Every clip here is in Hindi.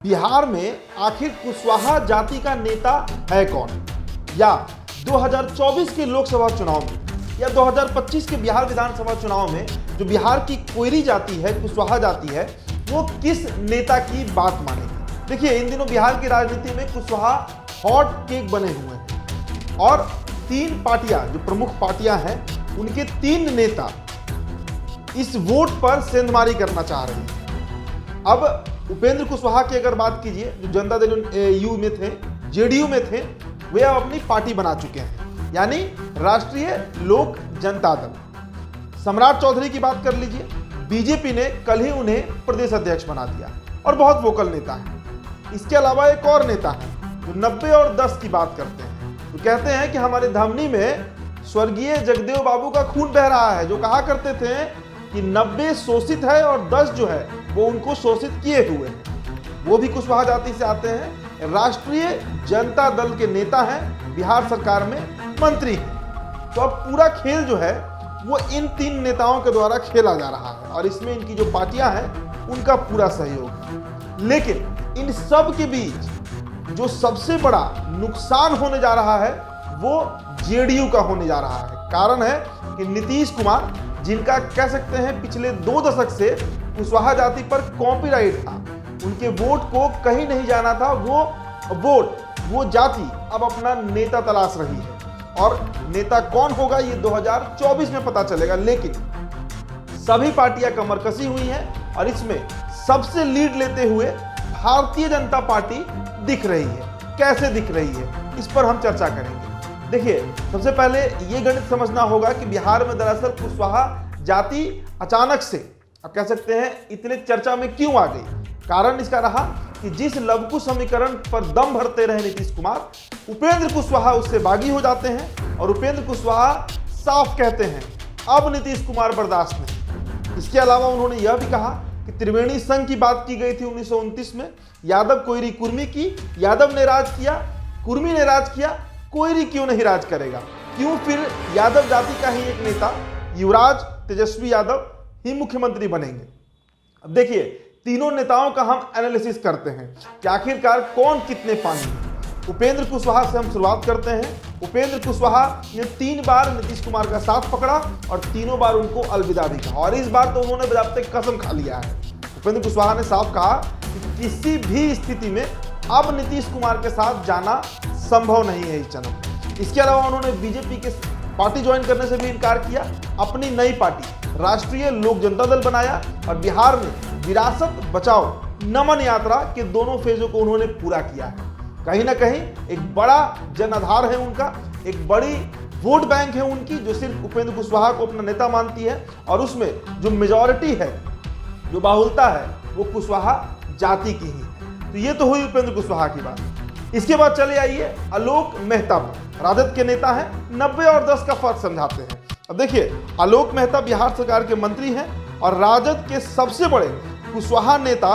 बिहार में आखिर कुशवाहा जाति का नेता है कौन? या 2024 के लोकसभा चुनाव में या 2025 के बिहार विधानसभा चुनाव में जो बिहार की कोयरी जाति है, कुशवाहा जाति है, वो किस नेता की बात मानेगी? देखिए, इन दिनों बिहार की राजनीति में कुशवाहा हॉट केक बने हुए हैं और तीन पार्टियां, जो प्रमुख पार्टियां हैं, उनके तीन नेता इस वोट पर सेंधमारी करना चाह रहे हैं। अब उपेंद्र कुशवाहा की अगर बात कीजिए, जो जनता दल यू में थे, जेडीयू में थे, वे अब अपनी पार्टी बना चुके हैं, यानी राष्ट्रीय लोक जनता दल। सम्राट चौधरी की बात कर लीजिए, बीजेपी ने कल ही उन्हें प्रदेश अध्यक्ष बना दिया और बहुत वोकल नेता है। इसके अलावा एक और नेता है जो 90 और 10 की बात करते हैं, तो कहते हैं कि हमारे धमनी में स्वर्गीय जगदेव बाबू का खून बह रहा है, जो कहा करते थे कि 90 शोषित है और 10 जो है वो उनको शोषित किए हुए हैं। वो भी कुशवाहा जाति से आते हैं, राष्ट्रीय जनता दल के नेता हैं, बिहार सरकार में मंत्री हैं। तो अब पूरा खेल जो है वो इन तीन नेताओं के द्वारा खेला जा रहा है और इसमें इनकी जो पार्टियां हैं उनका पूरा सहयोग है। लेकिन इन सब के बीच जो सबसे बड़ा नुकसान होने जा रहा है वो जेडीयू का होने जा रहा है। कारण है कि नीतीश कुमार, जिनका कह सकते हैं पिछले 2 दशक से कुशवाहा जाति पर कॉपीराइट था, उनके वोट को कहीं नहीं जाना था, वो जाति अब अपना नेता तलाश रही है और नेता कौन होगा ये 2024 में पता चलेगा। लेकिन सभी पार्टियां कमर कसी हुई हैं और इसमें सबसे लीड लेते हुए भारतीय जनता पार्टी दिख रही है। कैसे दिख रही है, इस पर हम चर्चा करेंगे। देखिए, सबसे पहले ये गणित समझना होगा कि बिहार में दरअसल कुशवाहा जाति अचानक से, आप कह सकते हैं, इतने चर्चा में क्यों आ गई। कारण इसका रहा कि जिस लवकुश समीकरण पर दम भरते रहे नीतीश कुमार, उपेंद्र कुशवाहा उससे बागी हो जाते हैं और उपेंद्र कुशवाहा साफ कहते हैं अब नीतीश कुमार बर्दाश्त नहीं। इसके अलावा उन्होंने यह भी कहा कि त्रिवेणी संघ की बात की गई थी 1929 में, यादव कोयरी कुर्मी की, यादव ने राज किया, कुर्मी ने राज किया, कोयरी क्यों नहीं राज करेगा? क्यों फिर यादव जाति का ही एक नेता युवराज तेजस्वी यादव ही मुख्यमंत्री बनेंगे? अब देखिए, तीनों नेताओं का हम एनालिसिस करते हैं कि आखिरकार कौन कितने पानी में। उपेंद्र कुशवाहा से हम शुरुआत करते हैं। उपेंद्र कुशवाहा ने 3 बार नीतीश कुमार का साथ पकड़ा और तीनों बार उनको अलविदा भी कहा और इस बार तो उन्होंने बजाते कसम खा लिया है। उपेंद्र कुशवाहा ने साफ कहा कि किसी भी स्थिति में अब नीतीश कुमार के साथ जाना संभव नहीं है इस जन्म। इसके अलावा उन्होंने बीजेपी के पार्टी ज्वाइन करने से भी इनकार किया, अपनी नई पार्टी राष्ट्रीय लोक जनता दल बनाया और बिहार में विरासत बचाओ नमन यात्रा के दोनों फेजों को उन्होंने पूरा किया है। कहीं ना कहीं एक बड़ा जन आधार है उनका, एक बड़ी वोट बैंक है उनकी, जो सिर्फ उपेंद्र कुशवाहा को अपना नेता मानती है और उसमें जो मेजॉरिटी है, जो बाहुलता है, वो कुशवाहा जाति की ही है। तो ये तो हुई उपेंद्र कुशवाहा की बात। इसके बाद चले आइए आलोक मेहता पर। राजद के नेता हैं, 90 और 10 का फर्क समझाते हैं। अब देखिए, आलोक मेहता बिहार सरकार के मंत्री हैं और राजद के सबसे बड़े कुशवाहा नेता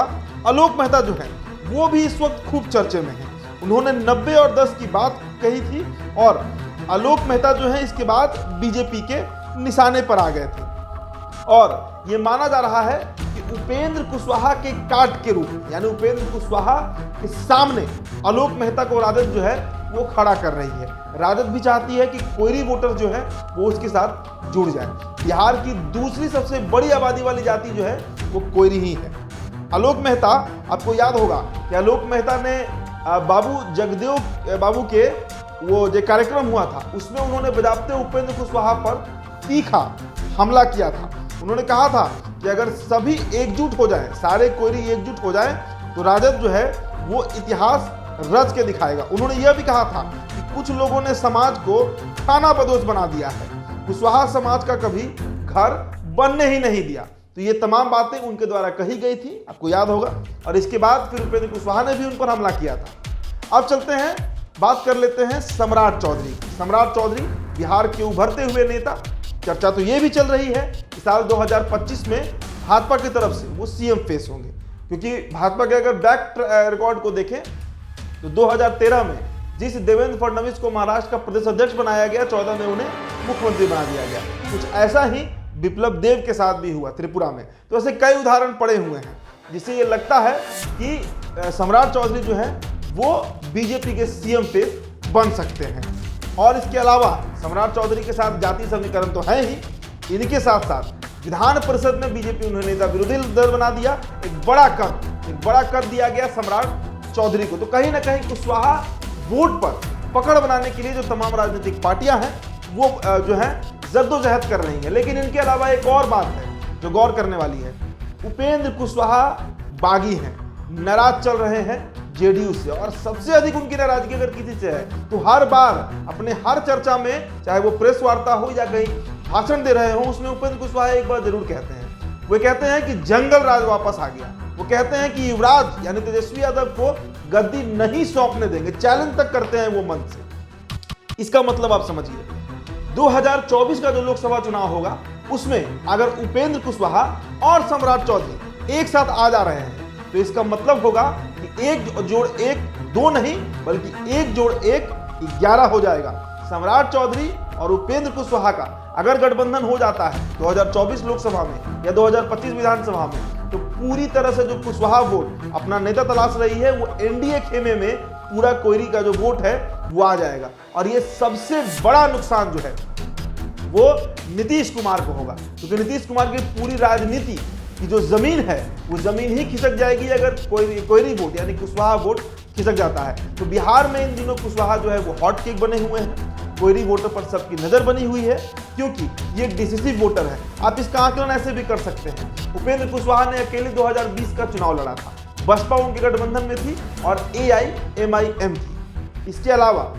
आलोक मेहता जो हैं वो भी इस वक्त खूब चर्चे में हैं। उन्होंने 90 और 10 की बात कही थी और आलोक मेहता जो है इसके बाद बीजेपी के निशाने पर आ गए थे और ये माना जा रहा है कि उपेंद्र कुशवाहा के काट के रूप में, यानी उपेंद्र कुशवाहा के सामने आलोक मेहता को राजद जो है वो खड़ा कर रही है। राजद भी चाहती है कि कोयरी वोटर जो है वो उसके साथ जुड़ जाए। बिहार की दूसरी सबसे बड़ी आबादी वाली जाति जो है वो कोयरी ही है। आलोक मेहता, आपको याद होगा कि आलोक मेहता ने बाबू जगदेव बाबू के वो जो कार्यक्रम हुआ था उसमें उन्होंने बजाते उपेंद्र कुशवाहा पर तीखा हमला किया था। उन्होंने कहा था कि अगर सभी एकजुट हो जाएं, सारे कोयरी एकजुट हो जाएं, तो राजद जो है वो इतिहास रच के दिखाएगा। उन्होंने यह भी कहा था कि कुछ लोगों ने समाज को खाना बदोश बना दिया है, कुशवाहा समाज का कभी घर बनने ही नहीं दिया। तो ये तमाम बातें उनके द्वारा कही गई थी, आपको याद होगा। और इसके बाद फिर उपेंद्र कुशवाहा ने भी उन पर हमला किया था। अब चलते हैं, बात कर लेते हैं सम्राट चौधरी की। सम्राट चौधरी बिहार के उभरते हुए नेता। चर्चा तो ये भी चल रही है कि साल 2025 में भाजपा की तरफ से वो सीएम फेस होंगे, क्योंकि भाजपा के अगर बैक रिकॉर्ड को देखें तो 2013 में जिस देवेंद्र फडणवीस को महाराष्ट्र का प्रदेश अध्यक्ष बनाया गया, 14 में उन्हें मुख्यमंत्री बना दिया गया। कुछ ऐसा ही विप्लव देव के साथ भी हुआ त्रिपुरा में। तो ऐसे कई उदाहरण पड़े हुए हैं जिससे ये लगता है कि सम्राट चौधरी जो है वो बीजेपी के सीएम फेस बन सकते हैं। और इसके अलावा सम्राट चौधरी के साथ जाति समीकरण तो है ही, इनके साथ साथ विधान परिषद में बीजेपी उन्हें नेता विरोधी दल बना दिया। एक बड़ा कर दिया गया सम्राट चौधरी को। तो कहीं ना कहीं कुशवाहा वोट पर पकड़ बनाने के लिए जो तमाम राजनीतिक पार्टियां हैं वो जो है जद्दोजहद कर रही हैं। लेकिन इनके अलावा एक और बात है जो गौर करने वाली है। उपेंद्र कुशवाहा बागी हैं, नाराज चल रहे हैं जेडीयू से, और सबसे अधिक उनकी नाराजगी अगर किसी से है तो हर बार अपने हर चर्चा में, चाहे वो प्रेस वार्ता हो या कहीं भाषण दे रहे हो, उसमें उपेंद्र कुशवाहा एक बार जरूर कहते हैं। वो कहते हैं कि जंगल राज वापस आ गया। वो कहते हैं कि युवराज यानी तेजस्वी यादव को गद्दी नहीं सौंपने देंगे, चैलेंज तक करते हैं वो मन से। इसका मतलब आप समझिए 2024 का जो लोकसभा चुनाव होगा उसमें अगर उपेंद्र कुशवाहा और सम्राट चौधरी एक साथ आ जा रहे हैं तो इसका मतलब होगा कि 1 जोड़ 1 2 नहीं बल्कि 1 जोड़ 1 11 हो जाएगा। सम्राट चौधरी और उपेंद्र कुशवाहा का अगर गठबंधन हो जाता है 2024 लोकसभा में या 2025 विधानसभा में, तो पूरी तरह से जो कुशवाहा वोट अपना नेता तलाश रही है वो एनडीए खेमे में पूरा कोयरी का जो वोट है वो आ जाएगा। और ये सबसे बड़ा नुकसान जो है वो नीतीश कुमार को होगा, क्योंकि नीतीश कुमार की पूरी राजनीति की जो जमीन है वो जमीन ही खिसक जाएगी अगर कोयरी वोट यानी कुशवाहा वोट खिसक जाता है। तो बिहार में इन दिनों कुशवाहा जो है वो हॉट केक बने हुए हैं। कोयरी वोटर पर सबकी नजर बनी हुई है क्योंकि ये डिसिसिव वोटर है। आप इसका आकलन ऐसे भी कर सकते हैं। उपेंद्र कुशवाहा ने अकेले 2020 का चुनाव लड़ा था, बसपा उनके गठबंधन में थी और AIMIM थी। इसके अलावा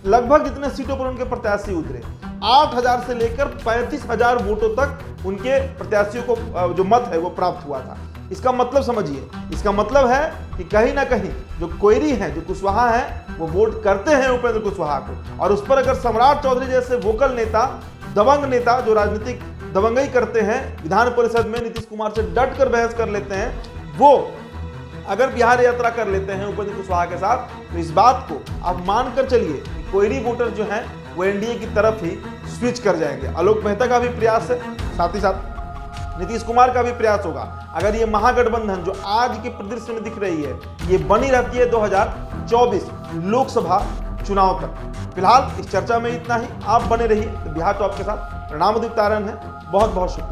लगभग जितने सीटों पर उनके प्रत्याशी उतरे 8,000 से लेकर 35,000 वोटों तक उनके प्रत्याशियों को जो मत है वो प्राप्त हुआ था। इसका मतलब समझिए, इसका मतलब है कि कहीं ना कहीं जो कोयरी हैं, जो कुशवाहा हैं, वो वोट करते हैं उपेंद्र कुशवाहा को। और उस पर अगर सम्राट चौधरी जैसे वोकल नेता, दबंग नेता जो राजनीतिक दबंगई करते हैं, विधान परिषद में नीतीश कुमार से डट कर बहस कर लेते हैं, वो अगर बिहार यात्रा कर लेते हैं उपेंद्र कुशवाहा के साथ, तो इस बात को आप मान कर चलिए कि कोयरी वोटर जो हैं वो एनडीए की तरफ ही स्विच कर जाएंगे। आलोक मेहता का भी प्रयास है, साथ ही साथ नीतीश कुमार का भी प्रयास होगा। अगर ये महागठबंधन जो आज के परिदृश्य में दिख रही है ये बनी रहती है 2024 लोकसभा चुनाव तक। फिलहाल इस चर्चा में इतना ही। आप बने रहिए। तो बिहार टॉप के साथ प्रणाम, उदित तारण है। बहुत बहुत शुक्रिया।